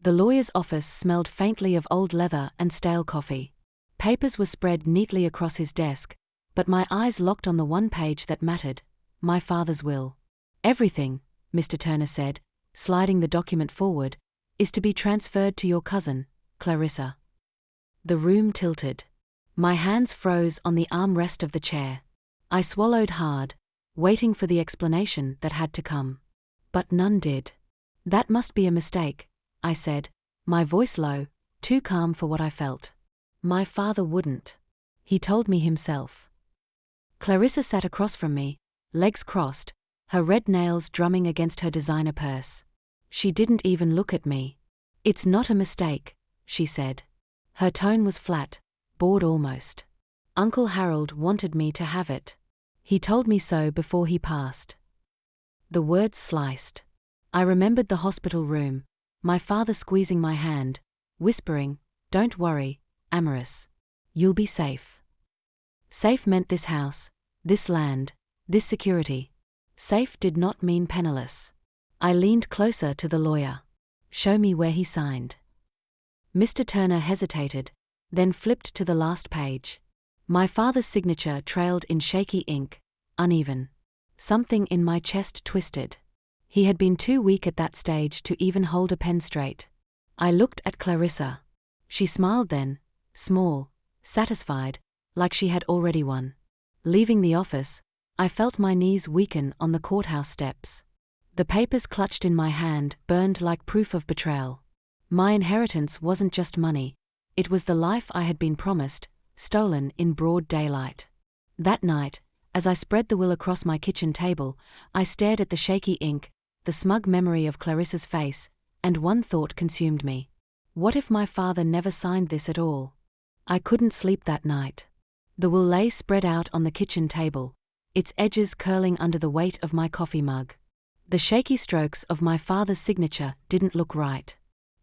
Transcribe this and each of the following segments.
The lawyer's office smelled faintly of old leather and stale coffee. Papers were spread neatly across his desk, but my eyes locked on the one page that mattered, my father's will. "Everything," Mr. Turner said, sliding the document forward, "is to be transferred to your cousin, Clarissa." The room tilted. My hands froze on the armrest of the chair. I swallowed hard, waiting for the explanation that had to come. But none did. "That must be a mistake," I said, my voice low, too calm for what I felt. "My father wouldn't. He told me himself." Clarissa sat across from me, legs crossed, her red nails drumming against her designer purse. She didn't even look at me. "It's not a mistake," she said. Her tone was flat, bored almost. "Uncle Harold wanted me to have it. He told me so before he passed." The words sliced. I remembered the hospital room, my father squeezing my hand, whispering, "Don't worry, Amaris. You'll be safe." Safe meant this house, this land, this security. Safe did not mean penniless. I leaned closer to the lawyer. "Show me where he signed." Mr. Turner hesitated, then flipped to the last page. My father's signature trailed in shaky ink, uneven. Something in my chest twisted. He had been too weak at that stage to even hold a pen straight. I looked at Clarissa. She smiled then, small, satisfied, like she had already won. Leaving the office, I felt my knees weaken on the courthouse steps. The papers clutched in my hand burned like proof of betrayal. My inheritance wasn't just money, it was the life I had been promised, stolen in broad daylight. That night, as I spread the will across my kitchen table, I stared at the shaky ink, the smug memory of Clarissa's face, and one thought consumed me. What if my father never signed this at all? I couldn't sleep that night. The will lay spread out on the kitchen table, its edges curling under the weight of my coffee mug. The shaky strokes of my father's signature didn't look right.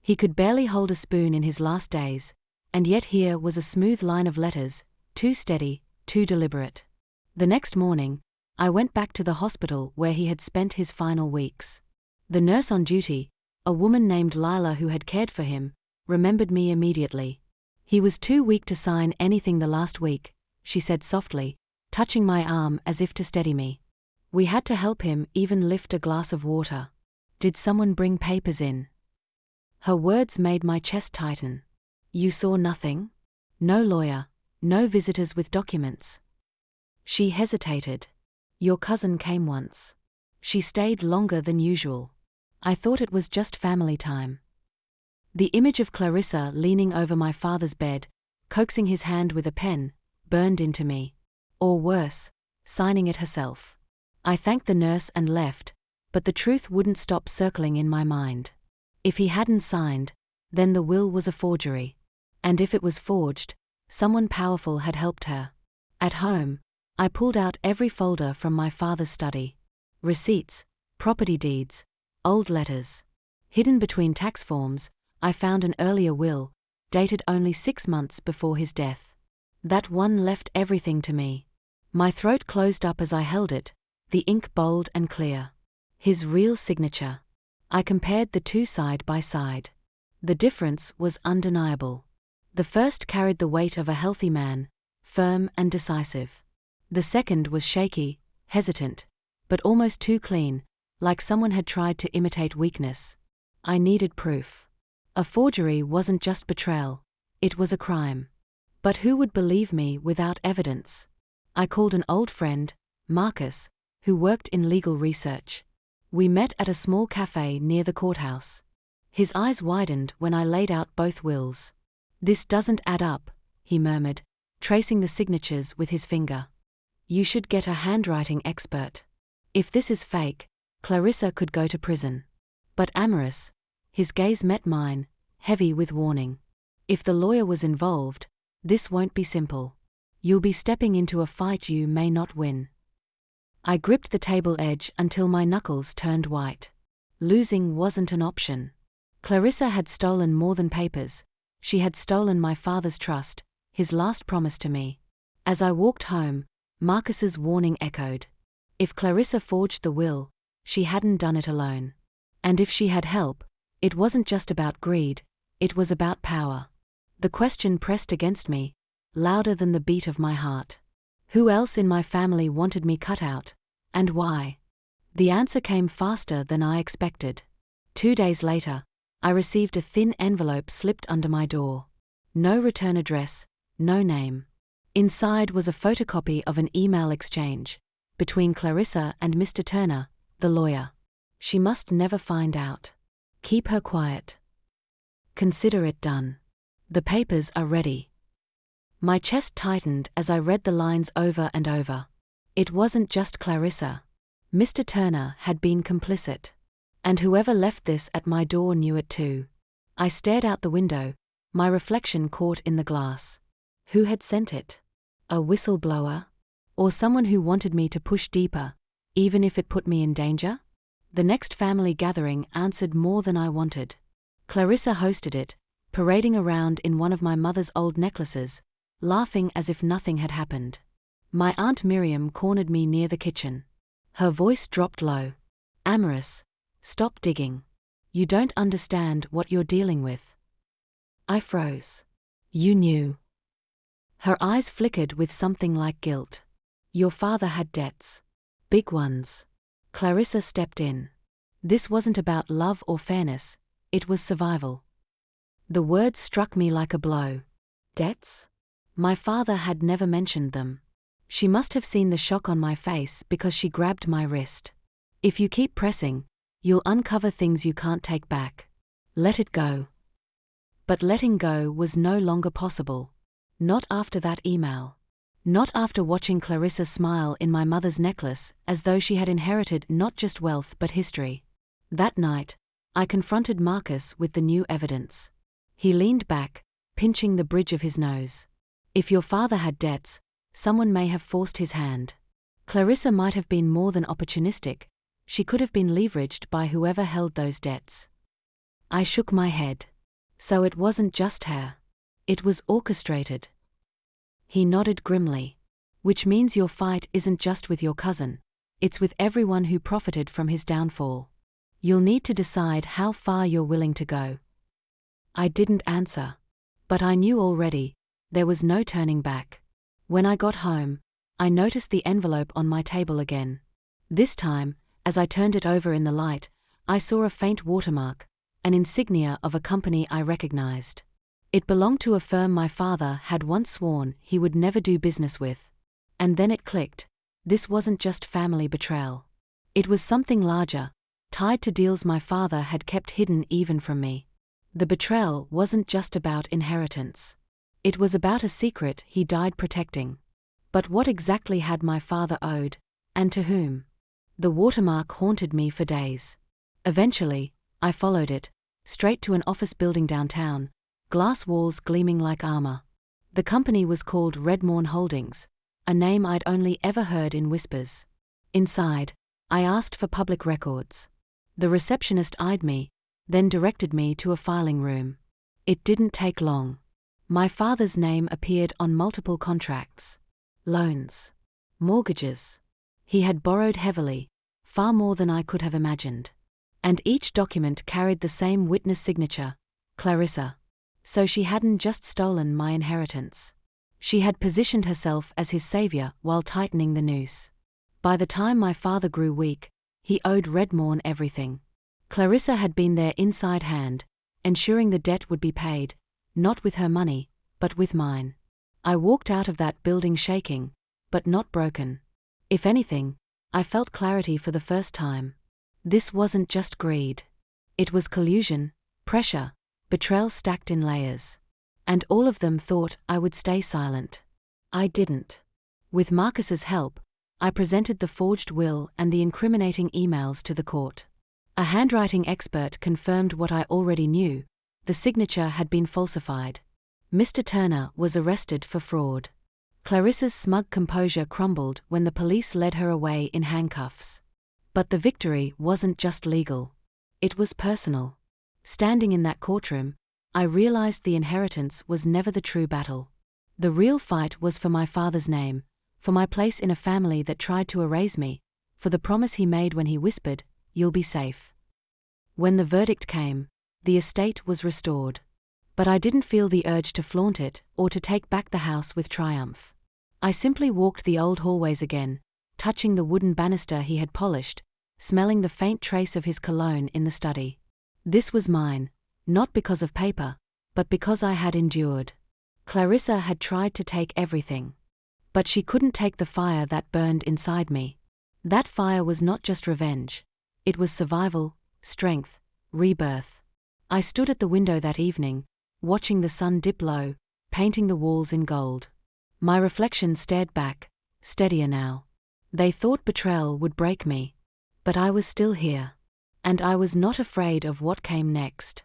He could barely hold a spoon in his last days, and yet here was a smooth line of letters, too steady, too deliberate. The next morning, I went back to the hospital where he had spent his final weeks. The nurse on duty, a woman named Lila who had cared for him, remembered me immediately. "He was too weak to sign anything the last week," she said softly, touching my arm as if to steady me. "We had to help him even lift a glass of water. Did someone bring papers in?" Her words made my chest tighten. "You saw nothing? No lawyer, no visitors with documents?" She hesitated. "Your cousin came once. She stayed longer than usual. I thought it was just family time." The image of Clarissa leaning over my father's bed, coaxing his hand with a pen, burned into me. Or worse, signing it herself. I thanked the nurse and left, but the truth wouldn't stop circling in my mind. If he hadn't signed, then the will was a forgery. And if it was forged, someone powerful had helped her. At home, I pulled out every folder from my father's study. Receipts, property deeds, old letters. Hidden between tax forms, I found an earlier will, dated only 6 months before his death. That one left everything to me. My throat closed up as I held it, the ink bold and clear. His real signature. I compared the two side by side. The difference was undeniable. The first carried the weight of a healthy man, firm and decisive. The second was shaky, hesitant, but almost too clean, like someone had tried to imitate weakness. I needed proof. A forgery wasn't just betrayal, it was a crime. But who would believe me without evidence? I called an old friend, Marcus, who worked in legal research. We met at a small cafe near the courthouse. His eyes widened when I laid out both wills. "This doesn't add up," he murmured, tracing the signatures with his finger. "You should get a handwriting expert. If this is fake, Clarissa could go to prison." But Amaris, his gaze met mine, heavy with warning. "If the lawyer was involved, this won't be simple. You'll be stepping into a fight you may not win." I gripped the table edge until my knuckles turned white. Losing wasn't an option. Clarissa had stolen more than papers. She had stolen my father's trust, his last promise to me. As I walked home, Marcus's warning echoed. If Clarissa forged the will, she hadn't done it alone. And if she had help, It wasn't just about greed, it was about power. The question pressed against me, louder than the beat of my heart. Who else in my family wanted me cut out, and why? The answer came faster than I expected. 2 days later, I received a thin envelope slipped under my door. No return address, no name. Inside was a photocopy of an email exchange between Clarissa and Mr. Turner, the lawyer. She must never find out. Keep her quiet. Consider it done. The papers are ready. My chest tightened as I read the lines over and over. It wasn't just Clarissa. Mr. Turner had been complicit. And whoever left this at my door knew it too. I stared out the window, my reflection caught in the glass. Who had sent it? A whistleblower? Or someone who wanted me to push deeper, even if it put me in danger? The next family gathering answered more than I wanted. Clarissa hosted it, parading around in one of my mother's old necklaces, laughing as if nothing had happened. My Aunt Miriam cornered me near the kitchen. Her voice dropped low. "Amorous, stop digging. You don't understand what you're dealing with." I froze. "You knew." Her eyes flickered with something like guilt. "Your father had debts. Big ones." Clarissa stepped in. This wasn't about love or fairness, it was survival. The words struck me like a blow. Debts? My father had never mentioned them. She must have seen the shock on my face because she grabbed my wrist. "If you keep pressing, you'll uncover things you can't take back. Let it go." But letting go was no longer possible. Not after that email. Not after watching Clarissa smile in my mother's necklace as though she had inherited not just wealth but history. That night, I confronted Marcus with the new evidence. He leaned back, pinching the bridge of his nose. "If your father had debts, someone may have forced his hand. Clarissa might have been more than opportunistic, she could have been leveraged by whoever held those debts." I shook my head. "So it wasn't just her. It was orchestrated." He nodded grimly. "Which means your fight isn't just with your cousin, it's with everyone who profited from his downfall. You'll need to decide how far you're willing to go." I didn't answer. But I knew already, there was no turning back. When I got home, I noticed the envelope on my table again. This time, as I turned it over in the light, I saw a faint watermark, an insignia of a company I recognized. It belonged to a firm my father had once sworn he would never do business with. And then it clicked. This wasn't just family betrayal. It was something larger, tied to deals my father had kept hidden even from me. The betrayal wasn't just about inheritance. It was about a secret he died protecting. But what exactly had my father owed, and to whom? The watermark haunted me for days. Eventually, I followed it, straight to an office building downtown, glass walls gleaming like armor. The company was called Redmorn Holdings, a name I'd only ever heard in whispers. Inside, I asked for public records. The receptionist eyed me, then directed me to a filing room. It didn't take long. My father's name appeared on multiple contracts. Loans. Mortgages. He had borrowed heavily, far more than I could have imagined. And each document carried the same witness signature, Clarissa. So she hadn't just stolen my inheritance. She had positioned herself as his savior while tightening the noose. By the time my father grew weak, he owed Redmorn everything. Clarissa had been their inside hand, ensuring the debt would be paid, not with her money, but with mine. I walked out of that building shaking, but not broken. If anything, I felt clarity for the first time. This wasn't just greed. It was collusion, pressure, betrayal stacked in layers. And all of them thought I would stay silent. I didn't. With Marcus's help, I presented the forged will and the incriminating emails to the court. A handwriting expert confirmed what I already knew: the signature had been falsified. Mr. Turner was arrested for fraud. Clarissa's smug composure crumbled when the police led her away in handcuffs. But the victory wasn't just legal. It was personal. Standing in that courtroom, I realized the inheritance was never the true battle. The real fight was for my father's name, for my place in a family that tried to erase me, for the promise he made when he whispered, "You'll be safe." When the verdict came, The estate was restored. But I didn't feel the urge to flaunt it or to take back the house with triumph. I simply walked the old hallways again, touching the wooden banister he had polished, smelling the faint trace of his cologne in the study. This was mine, not because of paper, but because I had endured. Clarissa had tried to take everything. But she couldn't take the fire that burned inside me. That fire was not just revenge. It was survival, strength, rebirth. I stood at the window that evening, watching the sun dip low, painting the walls in gold. My reflection stared back, steadier now. They thought betrayal would break me. But I was still here. And I was not afraid of what came next.